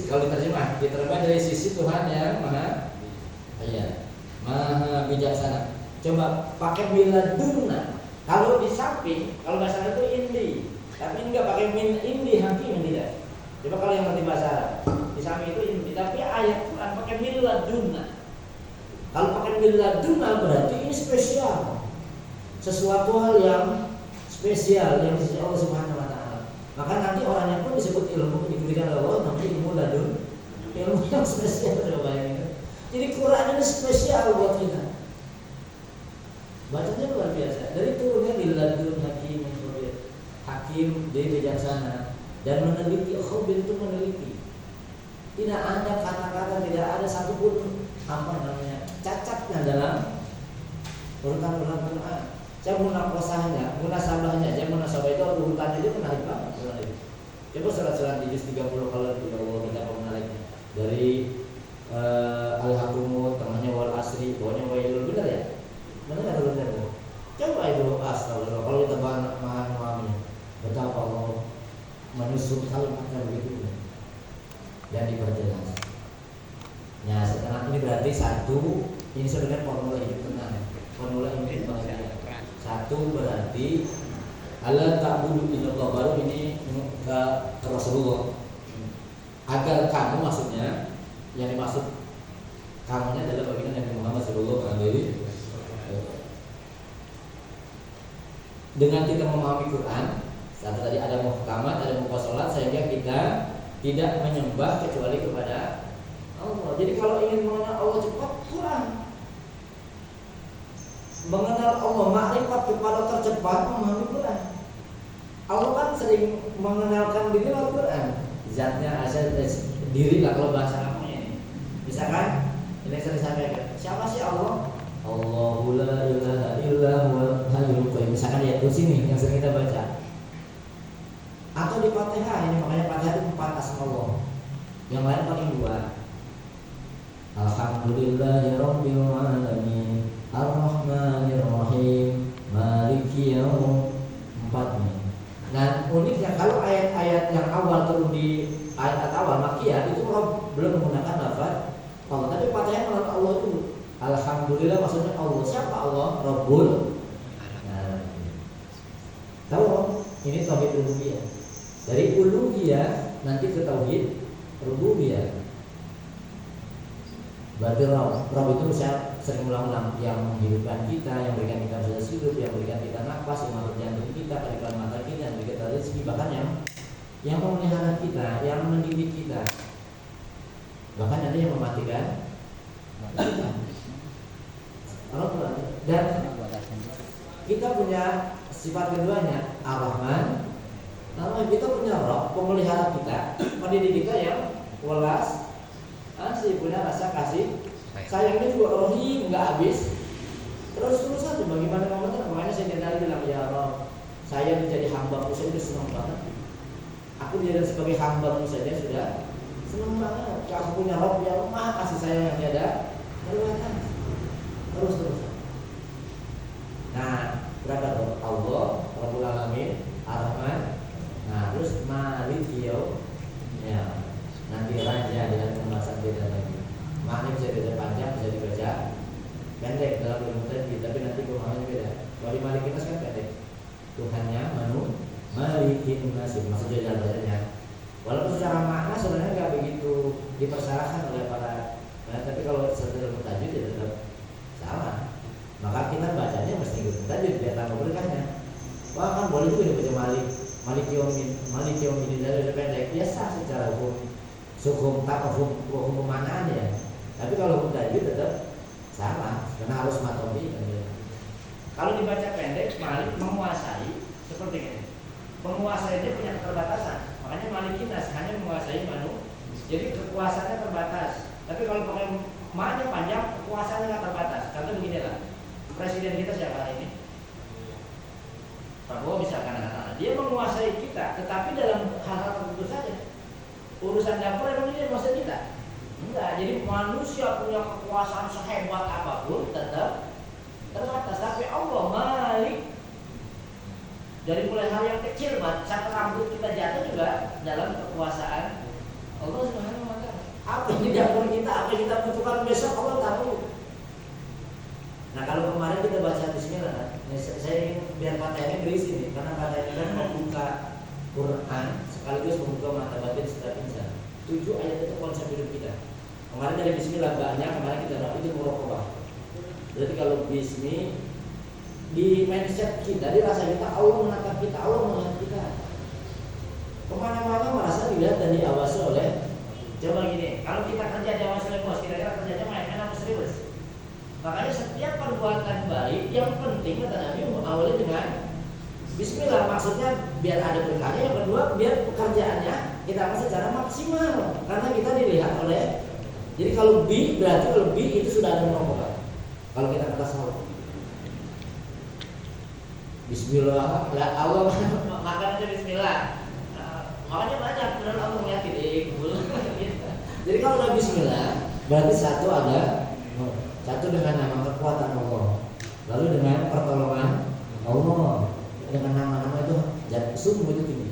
kalau diterjemah dari sisi Tuhan yang maha maha bijaksana. Coba pakai miladunna. Kalau di samping, kalau bahasa itu indi, tapi enggak pakai min indi hakim tidak. Coba kalau yang ngerti bahasa Arab, di samping itu indi, tapi ayat Quran pakai miladunna. Kalau pakai miladunna berarti ini spesial, sesuatu hal yang spesial yang disebut Allah Subhanahu Wa Taala. Maka nanti orangnya pun disebut ilmu diberikan oleh Allah, namanya ilmu ladun, ilmu yang spesial. Coba bayangin. Jadi Quran ini spesial buat kita. Bacanya luar biasa. Dari turunnya miladun hakim hakim dia bijaksana dan meneliti. Khabir itu meneliti. Tidak ada kata-kata, tidak ada satupun cacatnya dalam urutan Quran. Saya munakosahnya, munasabahnya, saya munasabah itu urutannya itu menarik banget. Coba surat-surat di juz 30 kalau kita mau menariknya dari Al-Hakumut, tengahnya wal asri, bawahnya wailul, benar ya? Benar atau benar? Coba itu astagfirullah. Kalau kita memahami betapa Allah menyusun kalimatnya begitu dan diperjelas. Nah, sekarang ini berarti satu, ini sebenarnya formula hidup tenang. Formula hidup bahagia. Satu berarti Allah ta'budu illallah, baru ini ke Rasulullah. Agar kamu, maksudnya yang dimaksud kamunya adalah baginda Nabi Muhammad sallallahu alaihi wasallam. Dengan kita memahami Quran, saat tadi ada muhkamat, ada mufasalat, sehingga kita tidak menyembah kecuali kepada Allah. Jadi kalau ingin mengenal Allah cepat, Quran. Mengenal Allah, makrifat kepada tercepat memahami Quran. Allah kan sering mengenalkan diri lewat Quran. Zatnya asal diri lah kalau bahasa kamunya ini. Misalkan ini sering sampaikan, siapa sih Allah? Allahu la ilaha illa huwal hayyul qayyum. Misalkan ayat kursi ini yang sering kita baca. Atau di Fatihah, ini makanya Fatihah itu 4 asma Allah. Yang lain paling 2. Alhamdulillahirabbil alamin, Ar-Rahmanir-Rahim, Maliki yaum 4 nih. Nah, uniknya kalau ayat-ayat yang awal turun di ayat awal Makkiyah itu belum menggunakan lafaz Allah, tapi Fatihah menggunakan Allah itu. Alhamdulillah maksudnya Allah. Siapa Allah? Rabbul. Nah, tahu ini tauhid uluhiyah. Dari uluhiyah nanti ke tauhid rububiyah. Berarti Rabb itu saya sering ulang-ulang, yang menghidupkan kita, yang berikan kita proses hidup, yang berikan kita nafas, yang mengatur jantung kita, keadilan mata kita, yang berikan kita rezeki, bahkan yang memelihara kita, yang mendidik kita, bahkan ada yang mematikan kita. Dan kita punya sifat keduanya, Ar-Rahman. Nah, kita punya Rabb, pemelihara kita, pendidik kita yang welas, asli, punya rasa kasih sayangnya juga Rahim, nggak habis. Terus saja bagaimana komentar. Makanya saya tadi bilang, ya Rabb, saya menjadi hamba-Mu saja sudah senang banget. Aku dijadikan sebagai hamba-Mu saja sudah senang banget. Kalau punya Rabb yang maha kasih sayang yang tiada terbatas. Terus. Nah, berapa tuh? Allah, Rabbul Alamin, Ar-Rahman. Nah, terus Malik Yaum. Ya, nanti raja dengan pembahasan beda lagi. Malik bisa dibaca panjang, bisa dibaca pendek dalam ilmu tadi, tapi nanti pemahamannya beda. Kalau di Malik kita kan pendek. Tuhannya Malikin Nasib, maksudnya dalam bacanya. Walaupun secara makna sebenarnya nggak begitu dipersyaratkan oleh para, tapi kalau secara ilmu tajwid ya tetap salah. Maka kita bacanya mesti ilmu tajwid biar tahu berkahnya. Wah, kan boleh juga dibaca Malik Yaumiddin dari pendek biasa secara hukum manaan ya. Tapi kalau hukum tajwid tetap salah karena harus matobi. Kalau dibaca pendek, Malik menguasai seperti ini. Penguasanya dia punya keterbatasan. Makanya Malikinas hanya menguasai manusia. Jadi kekuasaannya terbatas. Tapi kalau pakai maknanya panjang, kekuasaannya nggak terbatas. Contoh begini lah, presiden kita siapa hari ini? Prabowo misalkan, dia menguasai kita, tetapi dalam hal-hal tertentu saja. Urusan dapur emang dia menguasai kita? Enggak. Jadi manusia punya kekuasaan sehebat apapun tetap terbatas. Tapi Allah Malik, dari mulai hal yang kecil, sampai rambut kita jatuh juga dalam kekuasaan Allah Subhanahu wa taala. Apa yang di dapur kita, apa yang kita butuhkan besok Allah tahu. Nah kalau kemarin kita baca Bismillah, saya ingin biar mata ini berisi nih, karena mata ini kan membuka Quran sekaligus membuka mata batin setiap insan. 7 ayat itu konsep hidup kita. Kemarin dari Bismillah banyak, kemarin kita dapat itu muraqabah. Berarti kalau Bismi di mindset kita, di rasa kita, Allah menatap kita, Allah melihat kita. Kemana-mana merasa dilihat dan diawasi oleh. Coba gini, kalau kita kerja diawasi oleh bos, kira-kira kerjanya main-main apa serius? Makanya setiap perbuatan baik yang penting kata Nabi awali dengan Bismillah, maksudnya biar ada berkahnya. Yang kedua biar pekerjaannya kita lakukan secara maksimal karena kita dilihat oleh. Jadi kalau B berarti kalau B itu sudah ada muraqabah. Kalau kita kata salah Bismillah, lah Allah makan aja Bismillah. Makanya banyak benar Allah melihat gitu. Jadi kalau udah Bismillah berarti satu dengan nama kekuatan Allah, lalu dengan pertolongan Allah, dengan nama-nama itu sungguh itu tinggi.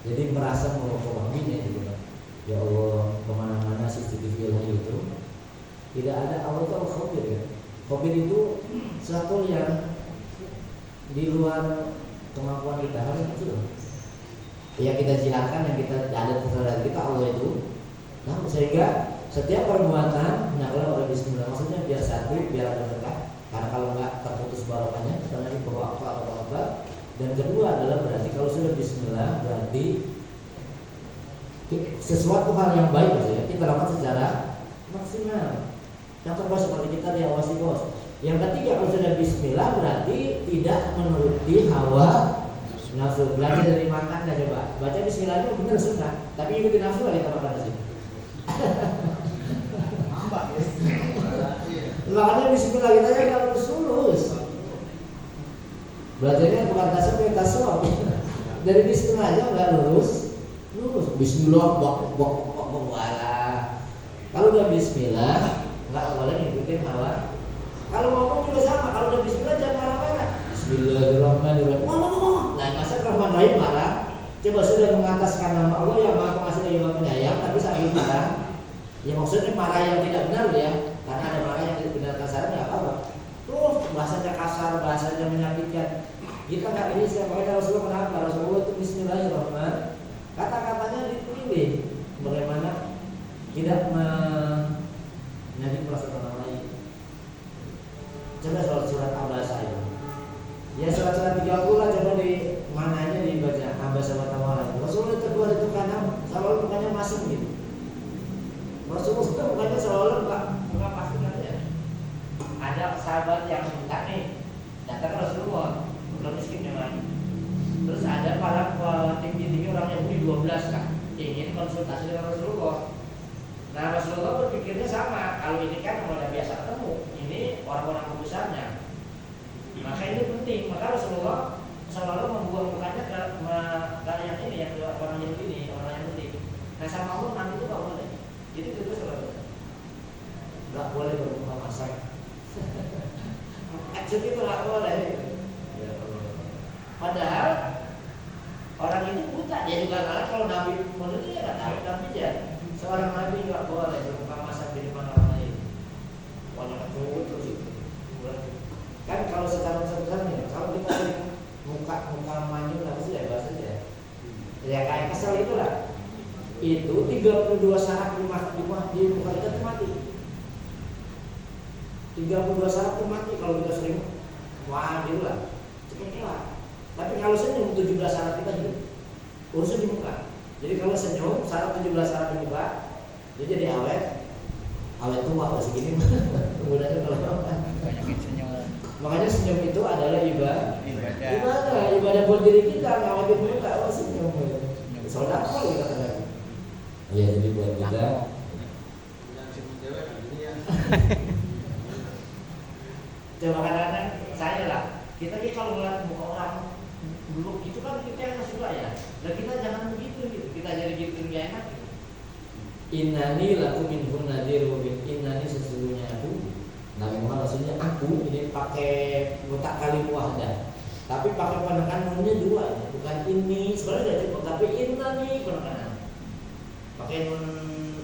Jadi merasa muraqabah ini gitu kan. Ya Allah, kemana-mana CCTV itu tidak ada. Allah itu al-khabir ya. Khabir itu suatu yang di luar kemampuan kita harus itu. Yang kita jiharkan, yang kita ada kesadaran kita Allah itu. Nah, sehingga setiap perbuatan hendaklah oleh Bismillah. Maksudnya biar satu, biar ada berkah. Karena kalau enggak terputus barokahnya, karena ini bawa apa. Dan kedua adalah berarti kalau sudah Bismillah berarti sesuatu hal yang baik maksudnya kita lakukan secara maksimal. Yang terbaik seperti kita diawasi bos. Yang ketiga kalau sudah Bismillah berarti tidak menuruti hawa nafsu. Belajar dari makan dah coba. Baca Bismillah itu benar sunnah, tapi ikuti nafsu lah kita makan nasi. Makanya Bismillah kita yang harus lulus. Belajarnya bukan tasawuf, tasawuf. Dari Bismillah aja nggak lulus. Bismillah, kalau udah Bismillah nggak boleh ngikutin hawa. Kalau ngomong juga sama. Kalau udah Bismillah jangan marah-marah. Bismillahirrahmanirrahim. Nah masa Rahman-Rahim marah. Coba sudah mengataskan nama Allah yang Maha Pengasih dan Maha Penyayang, tapi saat itu marah. Ya maksudnya marah yang tidak benar ya. Karena ada marah yang tidak benar kasaran ya apa? Terus bahasanya kasar, bahasanya menyakitkan. Kita nggak bisa. Makanya Rasulullah kenapa? Rasulullah itu Bismillahirrahmanirrahim. Kata-katanya dipilih bagaimana tidak menyakiti perasaan orang lain. Coba surat Abasa itu. Ya surat-surat 30 lah coba di mananya dibaca Abasa wa Tawalla. Rasulullah kedua itu kanan selalu bukannya masuk gitu. Rasulullah bukannya selalu bukan pasti aja. Ada sahabat yang minta nih datang Rasulullah, belum miskin memang. Terus ada para tinggi-tinggi orang Yahudi 12 kan ingin konsultasi dengan Rasulullah. Nah Rasulullah berpikirnya sama. Kalau ini kan udah biasa ketemu, ini orang-orang besarnya. Maka ini penting. Maka Rasulullah selalu membuang mukanya ke yang ini, yang orang Yahudi ini, orang yang penting. Nah sama Allah nanti itu nggak boleh. Jadi itu selalu nggak boleh berbuka masak. Jadi itu nggak boleh. Padahal orang itu buta, dia juga kalah kalau Nabi menurut dia nggak tahu, tapi dia seorang Nabi nggak boleh berbuka masak di depan orang lain. Wanita cowok terus itu. Kan kalau sekarang kalau kita muka manyun apa sih ya bahasanya? Ya kayak kesel itulah. Itu 32 syarat di muka kita itu mati. 32 syarat itu mati kalau kita sering wah gitu lah. Cepat kelar. Tapi kalau senyum 17 syarat kita hidup urusan di muka. Jadi kalau senyum syarat 17 syarat di muka dia jadi awet tua masih gini. Kemudian kalau makanya senyum itu adalah ibadah buat diri kita, ngawatin muka senyum. Soalnya apa kita katakan? Iya jadi buat kita. Coba kadang-kadang saya lah. Kita kalau ngeliat muka orang dulu itu kan kita yang masih ya. Dan kita jangan begitu gitu. Kita jadi gitu enggak enak. Innani lakum minhum nadhirun. Innani sesungguhnya aku. Nabi Muhammad maksudnya aku ini pakai kotak kali wahdah. Tapi pakai penekanan nunnya 2 ya. Bukan ini sebenarnya sudah cukup tapi innani penekanan. pakai nun